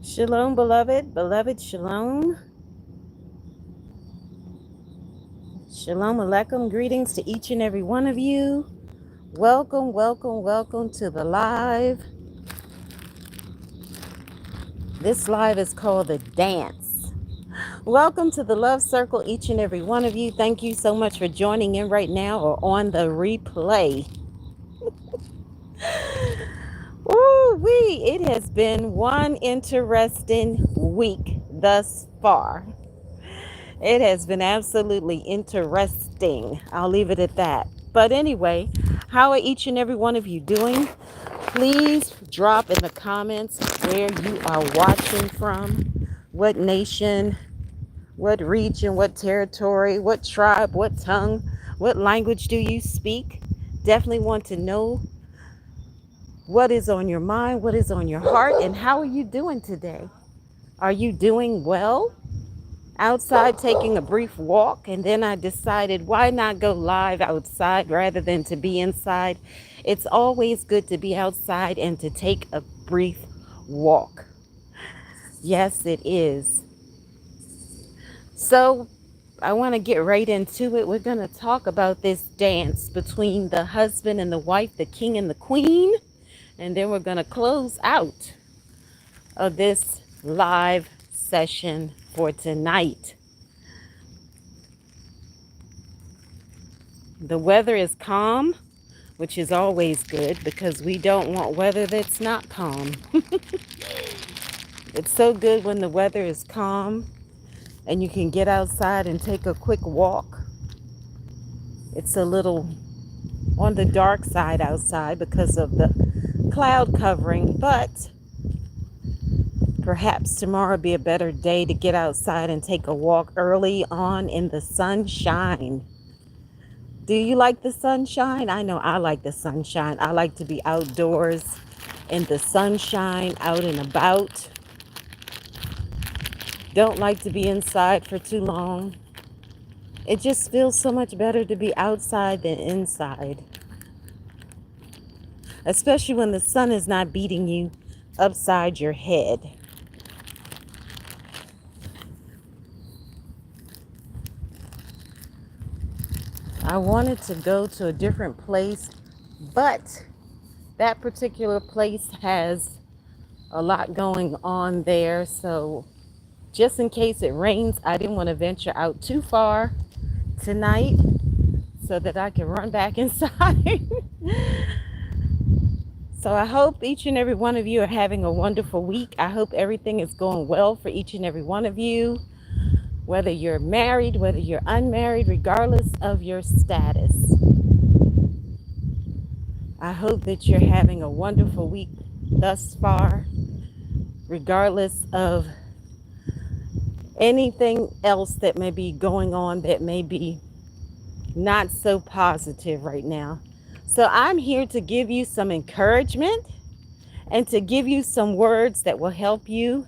Shalom, beloved, beloved, shalom. Shalom aleichem. Greetings to each and every one of you. Welcome, welcome, welcome to the live. This live is called The Dance. Welcome to the Love Circle, each and every one of you. Thank you so much for joining in right now or on the replay. Woo-wee! It has been one interesting week thus far. It has been absolutely interesting. I'll leave it at that. But anyway, how are each and every one of you doing? Please drop in the comments where you are watching from, what nation, what region, what territory, what tribe, what tongue, what language do you speak? Definitely want to know what is on your mind, what is on your heart, and how are you doing today? Are you doing well? Outside taking a brief walk, and then I decided why not go live outside rather than to be inside. It's always good to be outside and to take a brief walk. Yes, it is. So I want to get right into it. We're going to talk about this dance between the husband and the wife, the king and the queen, and then we're going to close out of this live session for tonight. The weather is calm, which is always good because we don't want weather that's not calm. It's so good when the weather is calm and you can get outside and take a quick walk. It's a little on the dark side outside because of the cloud covering, but perhaps tomorrow will be a better day to get outside and take a walk early on in the sunshine. Do you like the sunshine? I know I like the sunshine. I like to be outdoors in the sunshine, out and about. Don't like to be inside for too long. It just feels so much better to be outside than inside. Especially when the sun is not beating you upside your head. I wanted to go to a different place, but that particular place has a lot going on there. So just in case it rains, I didn't want to venture out too far tonight so that I can run back inside. So I hope each and every one of you are having a wonderful week. I hope everything is going well for each and every one of you, whether you're married, whether you're unmarried, regardless of your status. I hope that you're having a wonderful week thus far, regardless of anything else that may be going on that may be not so positive right now. So I'm here to give you some encouragement and to give you some words that will help you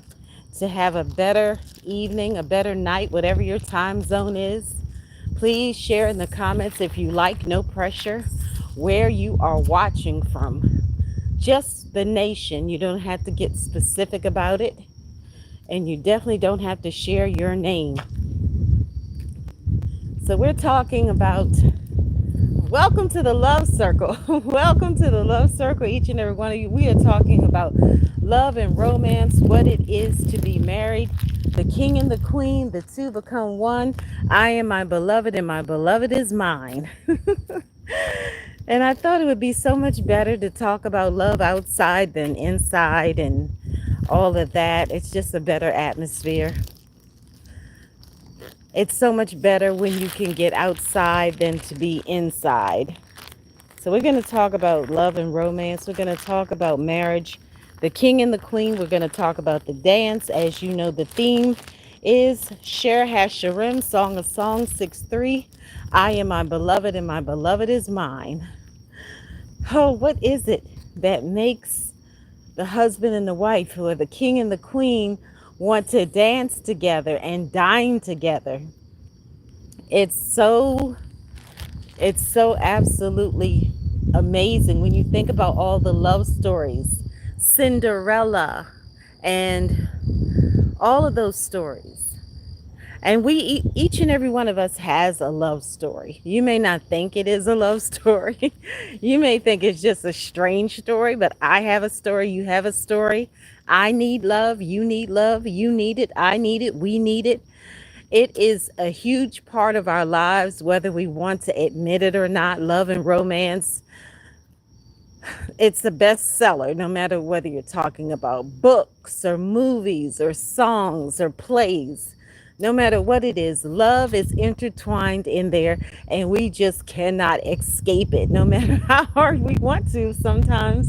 to have a better evening, a better night, whatever your time zone is. Please share in the comments if you like, no pressure, where you are watching from. Just the nation. You don't have to get specific about it. And you definitely don't have to share your name. So we're talking about, welcome to the Love Circle. Welcome to the Love Circle, each and every one of you. We are talking about love and romance, what it is to be married, the king and the queen, the two become one. I am my beloved and my beloved is mine. And I thought it would be so much better to talk about love outside than inside and all of that. It's just a better atmosphere. It's so much better when you can get outside than to be inside. So we're going to talk about love and romance. We're going to talk about marriage, the king and the queen. We're going to talk about the dance. As you know, the theme is Shir HaShirim, Song of Songs 6:3. I am my beloved and my beloved is mine. Oh, what is it that makes the husband and the wife, who are the king and the queen, want to dance together and dine together? It's so absolutely amazing when you think about all the love stories. Cinderella and All of those stories. And each and every one of us has a love story. You may not think it is a love story. You may think it's just a strange story, but I have a story. You have a story. I need love. You need love. You need it. I need it. We need it. It is a huge part of our lives, whether we want to admit it or not. Love and romance, it's a bestseller, no matter whether you're talking about books or movies or songs or plays. No matter what it is, love is intertwined in there, and we just cannot escape it. No matter how hard we want to, sometimes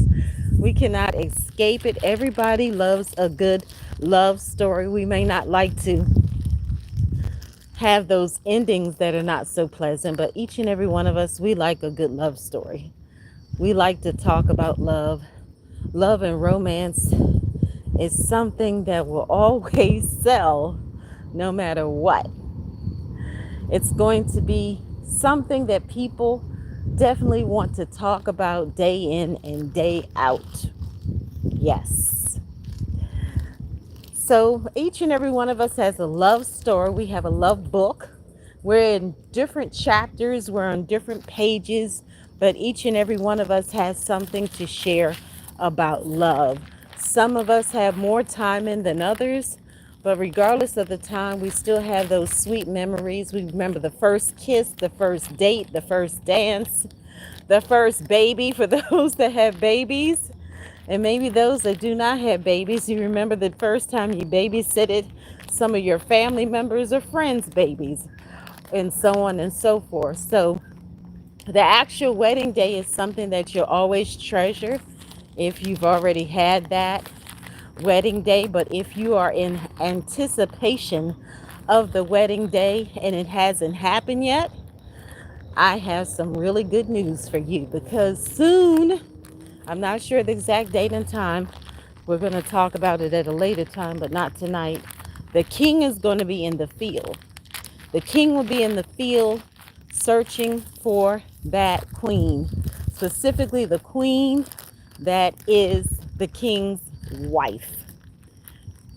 we cannot escape it. Everybody loves a good love story. We may not like to have those endings that are not so pleasant, but each and every one of us, we like a good love story. We like to talk about love. Love and romance is something that will always sell no matter what. It's going to be something that people definitely want to talk about day in and day out. Yes. So each and every one of us has a love story. We have a love book. We're in different chapters, we're on different pages, but each and every one of us has something to share about love. Some of us have more time in than others, but regardless of the time, we still have those sweet memories. We remember the first kiss, the first date, the first dance, the first baby for those that have babies. And maybe those that do not have babies, you remember the first time you babysitted some of your family members or friends' babies, and so on and so forth. So the actual wedding day is something that you'll always treasure if you've already had that wedding day. But if you are in anticipation of the wedding day and it hasn't happened yet, I have some really good news for you, because soon, I'm not sure the exact date and time, we're going to talk about it at a later time, but not tonight, the king is going to be in the field. The king will be in the field searching for that queen, specifically the queen that is the king's wife.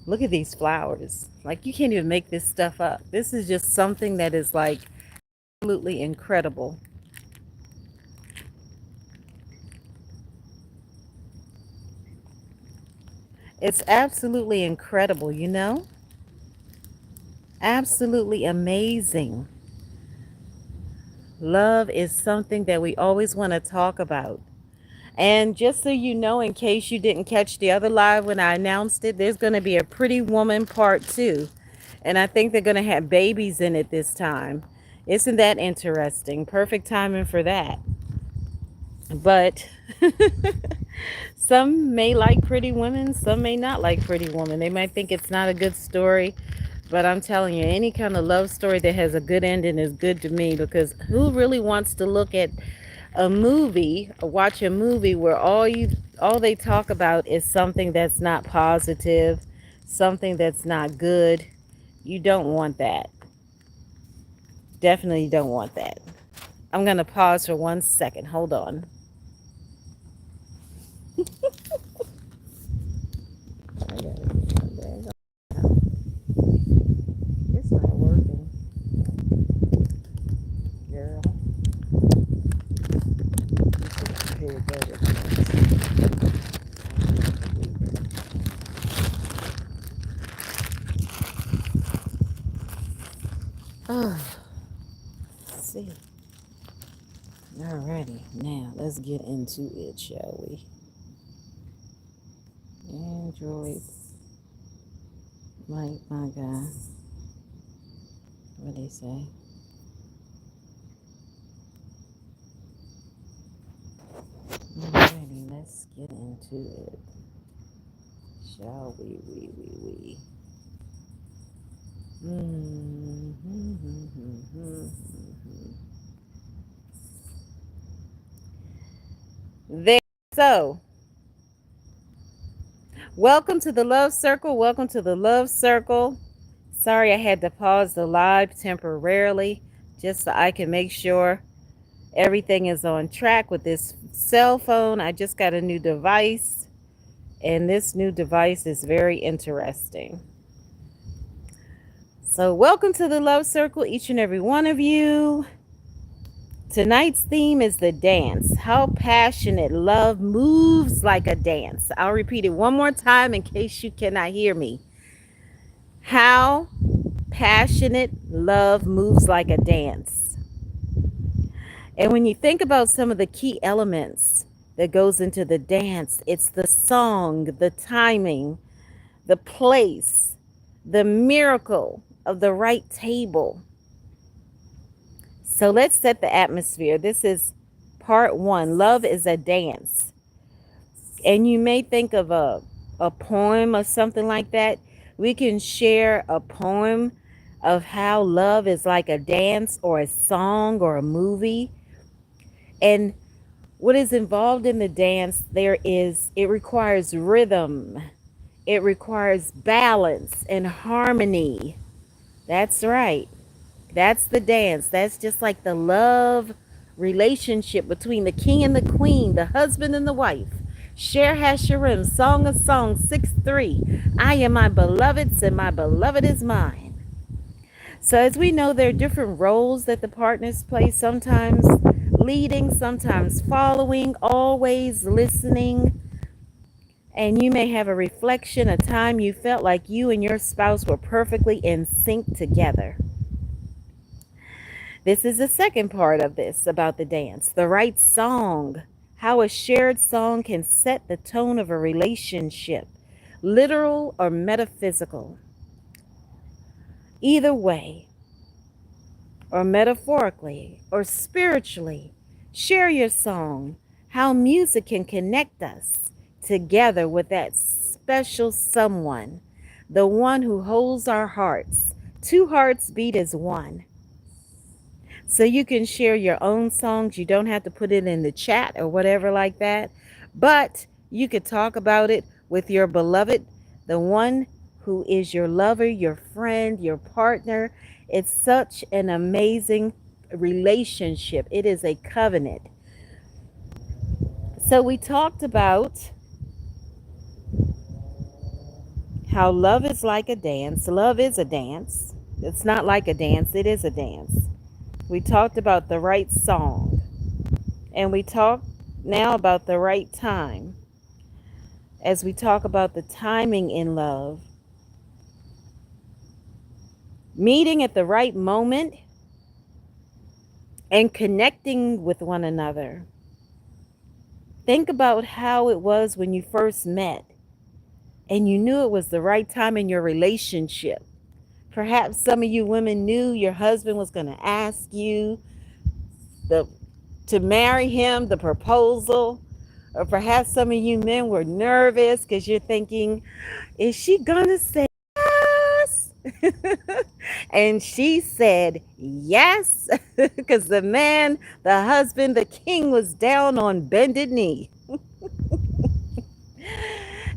Look at these flowers. Like, you can't even make this stuff up. This is just something that is like absolutely incredible. It's absolutely incredible, you know? Absolutely amazing. Love is something that we always want to talk about. And just so you know, in case you didn't catch the other live when I announced it, there's going to be a Pretty Woman Part 2. And I think they're going to have babies in it this time. Isn't that interesting? Perfect timing for that. But some may like Pretty Women, some may not like Pretty Woman. They might think it's not a good story. But I'm telling you, any kind of love story that has a good ending is good to me, because who really wants to look at a movie or watch a movie where all they talk about is something that's not positive, something that's not good? You don't want that. Definitely don't want that. I'm going to pause for 1 second. Hold on. I got it. It's not working, girl. Here it goes. Oh, let's see. Alrighty, now let's get into it, shall we? Android, my God, what they say? Alrighty, let's get into it, shall we? There. So, welcome to the Love Circle. Welcome to the Love Circle. Sorry I had to pause the live temporarily just so I can make sure everything is on track with this cell phone. I just got a new device, and this new device is very interesting. So, welcome to the Love Circle, each and every one of you. Tonight's theme is the dance. How passionate love moves like a dance. I'll repeat it one more time in case you cannot hear me. How passionate love moves like a dance. And when you think about some of the key elements that goes into the dance, it's the song, the timing, the place, the miracle of the right table. So let's set the atmosphere. This is part one. Love is a dance. And you may think of a poem or something like that. We can share a poem of how love is like a dance or a song or a movie. And what is involved in the dance, it requires rhythm. It requires balance and harmony. That's right. That's the dance. That's just like the love relationship between the king and the queen, the husband and the wife. Sher Hashirim, Song of Songs 6:3. I am my beloved's and my beloved is mine. So as we know, there are different roles that the partners play, sometimes leading, sometimes following, always listening. And you may have a reflection, a time you felt like you and your spouse were perfectly in sync together. This is the second part of this about the dance, the right song, how a shared song can set the tone of a relationship, literal or metaphysical. Either way, or metaphorically, or spiritually, share your song, how music can connect us together with that special someone, the one who holds our hearts. Two hearts beat as one. So you can share your own songs. You don't have to put it in the chat or whatever like that. But you could talk about it with your beloved, the one who is your lover, your friend, your partner. It's such an amazing relationship. It is a covenant. So we talked about how love is like a dance. Love is a dance. It's not like a dance. It is a dance. We talked about the right song, and we talk now about the right time. As we talk about the timing in love, meeting at the right moment and connecting with one another. Think about how it was when you first met and you knew it was the right time in your relationship. Perhaps some of you women knew your husband was going to ask you to marry him, the proposal. Or perhaps some of you men were nervous because you're thinking, is she going to say yes? And she said yes, because the man, the husband, the king was down on bended knee.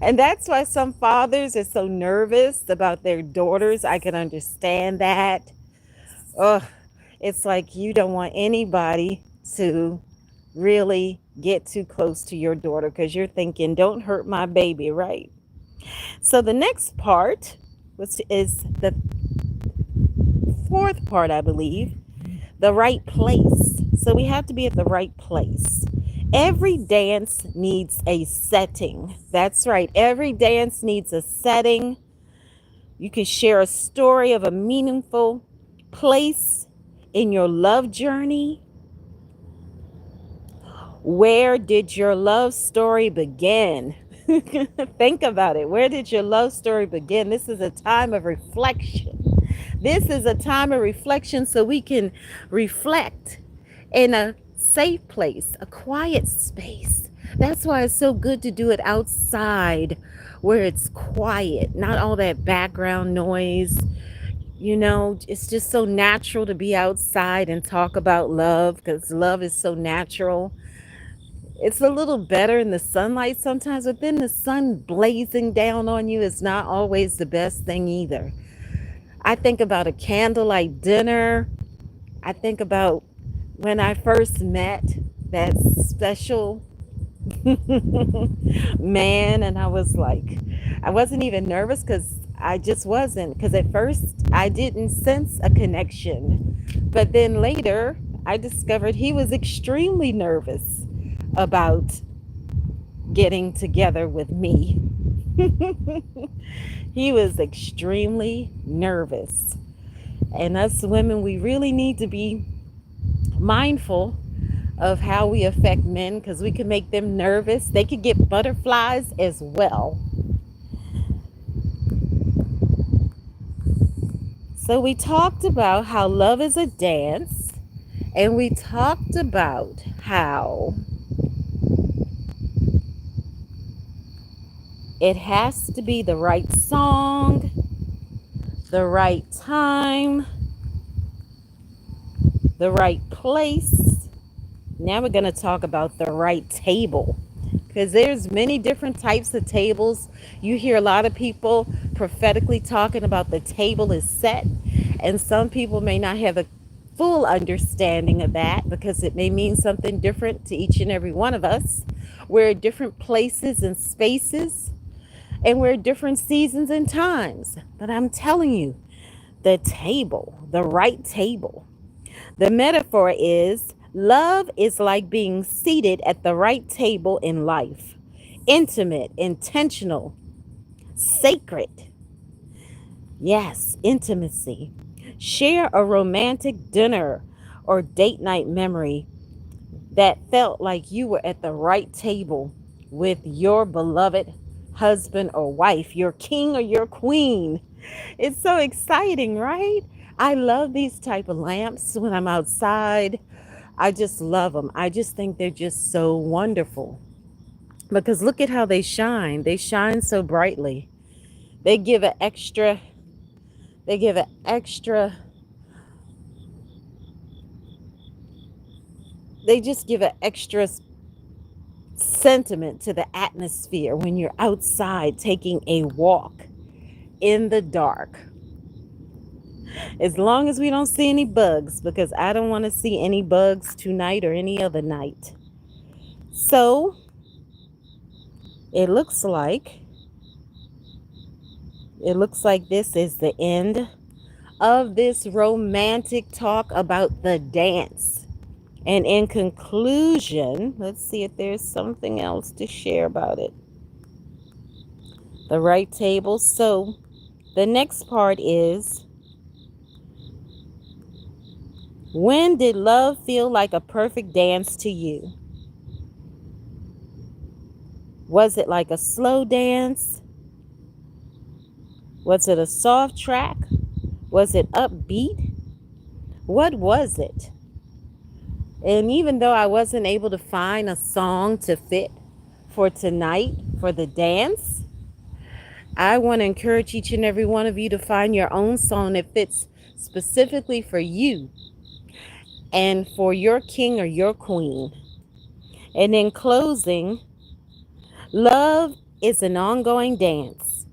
And that's why some fathers are so nervous about their daughters. I can understand that. Oh, it's like you don't want anybody to really get too close to your daughter because you're thinking, don't hurt my baby, right? So the next part, which is the fourth part, I believe, the right place. So we have to be at the right place. Every dance needs a setting. That's right. Every dance needs a setting. You can share a story of a meaningful place in your love journey. Where did your love story begin? Think about it. Where did your love story begin? This is a time of reflection. This is a time of reflection so we can reflect in a safe place, a quiet space. That's why it's so good to do it outside where it's quiet, not all that background noise. You know, it's just so natural to be outside and talk about love because love is so natural. It's a little better in the sunlight sometimes, but then the sun blazing down on you is not always the best thing either. I think about a candlelight dinner. I think about when I first met that special Man, and I was like, I wasn't even nervous because I just wasn't. Because at first I didn't sense a connection. But then later I discovered he was extremely nervous about getting together with me. He was extremely nervous. And us women, we really need to be mindful of how we affect men because we can make them nervous. They could get butterflies as well. So we talked about how love is a dance, and we talked about how it has to be the right song, the right time, the right place. Now we're going to talk about the right table, because there's many different types of tables. You hear a lot of people prophetically talking about the table is set, and some people may not have a full understanding of that because it may mean something different to each and every one of us. We're at different places and spaces, and we're at different seasons and times. But I'm telling you, the table, the right table. The metaphor is love is like being seated at the right table in life. Intimate, intentional, sacred. Yes, intimacy. Share a romantic dinner or date night memory that felt like you were at the right table with your beloved husband or wife, your king or your queen. It's so exciting, right? I love these type of lamps when I'm outside. I just love them. I just think they're just so wonderful because look at how they shine. They shine so brightly. They give an extra, they give an extra, they just give an extra sentiment to the atmosphere when you're outside taking a walk in the dark. As long as we don't see any bugs, because I don't want to see any bugs tonight or any other night. So it looks like this is the end of this romantic talk about the dance. And in conclusion, let's see if there's something else to share about it. The right table. So the next part is, when did love feel like a perfect dance to you? Was it like a slow dance? Was it a soft track? Was it upbeat? What was it? And even though I wasn't able to find a song to fit for tonight, for the dance, I want to encourage each and every one of you to find your own song that fits specifically for you and for your king or your queen. And in closing, love is an ongoing dance.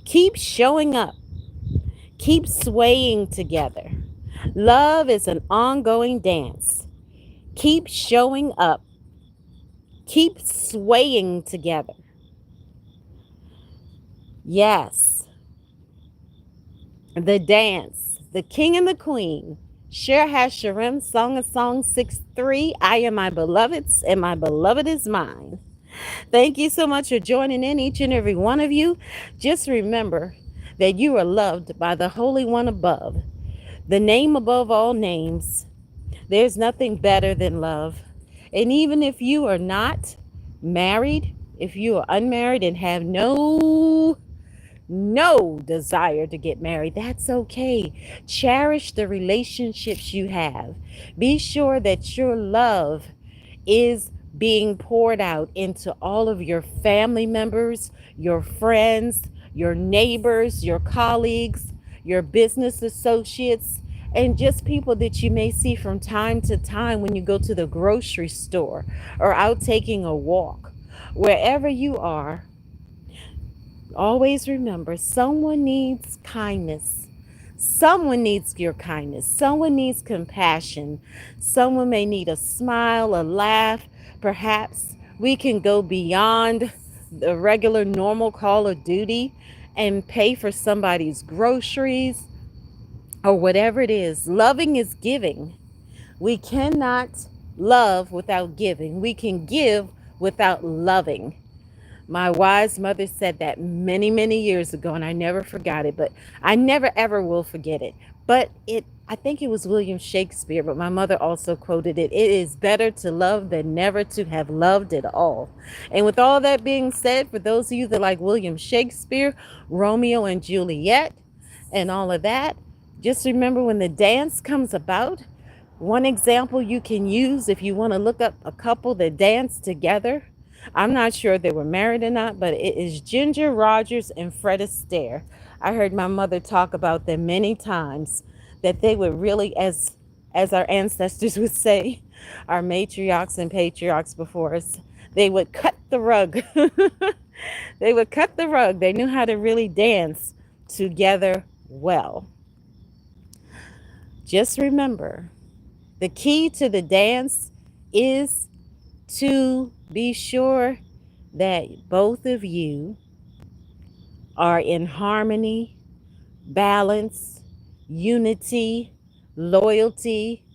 Keep showing up. Keep swaying together. Love is an ongoing dance. Keep showing up. Keep swaying together. Yes. The dance. The king and the queen. Shir HaShirim, Song of Songs 6:3. I am my beloved's, and my beloved is mine. Thank you so much for joining in, each and every one of you. Just remember that you are loved by the Holy One above, the name above all names. There's nothing better than love. And even if you are not married, if you are unmarried and have no desire to get married, that's okay. Cherish the relationships you have. Be sure that your love is being poured out into all of your family members, your friends, your neighbors, your colleagues, your business associates, and just people that you may see from time to time when you go to the grocery store or out taking a walk. Wherever you are, always remember, someone needs kindness. Someone needs your kindness. Someone needs compassion. Someone may need a smile, a laugh, perhaps We can go beyond the regular normal call of duty and pay for somebody's groceries or whatever it is. Loving is giving. We cannot love without giving. We can give without loving. My wise mother said that many, many years ago, and I never forgot it, but I never ever will forget it. But I think it was William Shakespeare, but my mother also quoted it. It is better to love than never to have loved at all. And with all that being said, for those of you that like William Shakespeare, Romeo and Juliet, and all of that, just remember when the dance comes about, one example you can use if you want to look up a couple that dance together. I'm not sure if they were married or not, but it is Ginger Rogers and Fred Astaire. I heard my mother talk about them many times, that they would really, as our ancestors would say, our matriarchs and patriarchs before us, they would cut the rug. They would cut the rug. They knew how to really dance together well. Just remember, the key to the dance is to be sure that both of you are in harmony, balance, unity, loyalty,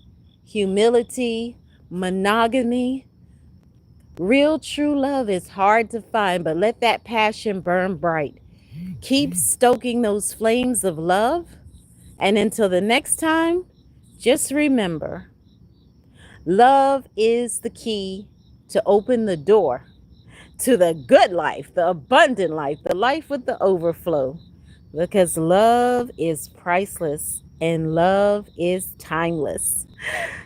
humility, monogamy. Real true love is hard to find, but let that passion burn bright. Keep stoking those flames of love. And until the next time, just remember, love is the key to open the door to the good life, the abundant life, the life with the overflow. Because love is priceless and love is timeless.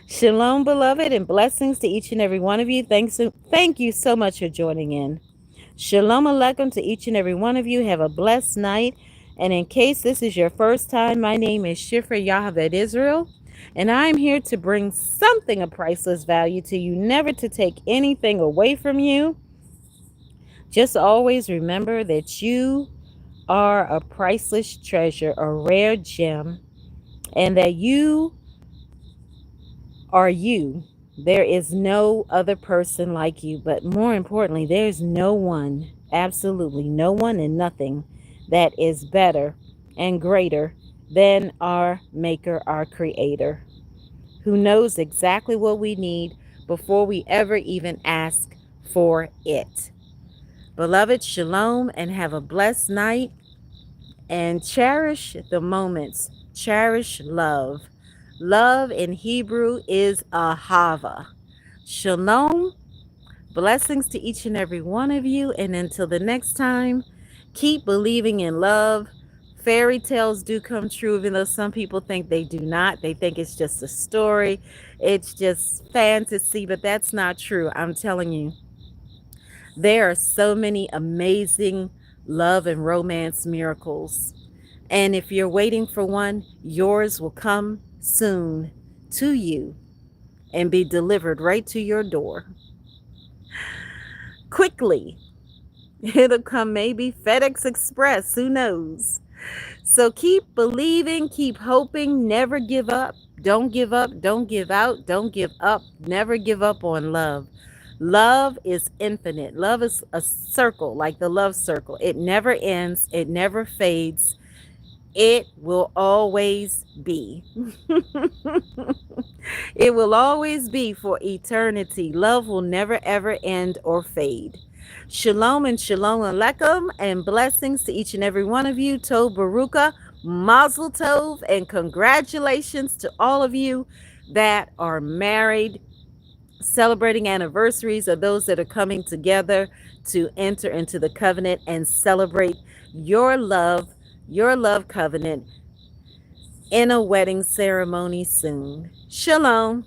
Shalom, beloved, and blessings to each and every one of you. Thank you so much for joining in. Shalom Aleichem to each and every one of you. Have a blessed night. And in case this is your first time, my name is Shifrah Yocheved Yisrael, and I'm here to bring something of priceless value to you, never to take anything away from you. Just always remember that you are a priceless treasure, a rare gem, and that you are you. There is no other person like you, but more importantly, there's no one, absolutely no one and nothing that is better and greater than our Maker, our Creator, who knows exactly what we need before we ever even ask for it. Beloved, shalom, and have a blessed night, and cherish the moments. Cherish love. Love in Hebrew is ahava. Shalom. Blessings to each and every one of you. And until the next time, keep believing in love. Fairy tales do come true, even though some people think they do not. They think it's just a story. It's just fantasy, but that's not true. I'm telling you, there are so many amazing love and romance miracles. And if you're waiting for one, yours will come soon to you and be delivered right to your door. Quickly. It'll come maybe FedEx Express, who knows? So keep believing, keep hoping, never give up. Don't give up, don't give out, don't give up. Never give up on love. Love is infinite. Love is a circle, like the love circle. It never ends, it never fades. It will always be. It will always be for eternity. Love will never ever end or fade. Shalom and shalom aleichem, and blessings to each and every one of you. Tov Baruka, Mazel Tov, and congratulations to all of you that are married, celebrating anniversaries, or those that are coming together to enter into the covenant and celebrate your love covenant in a wedding ceremony soon. Shalom.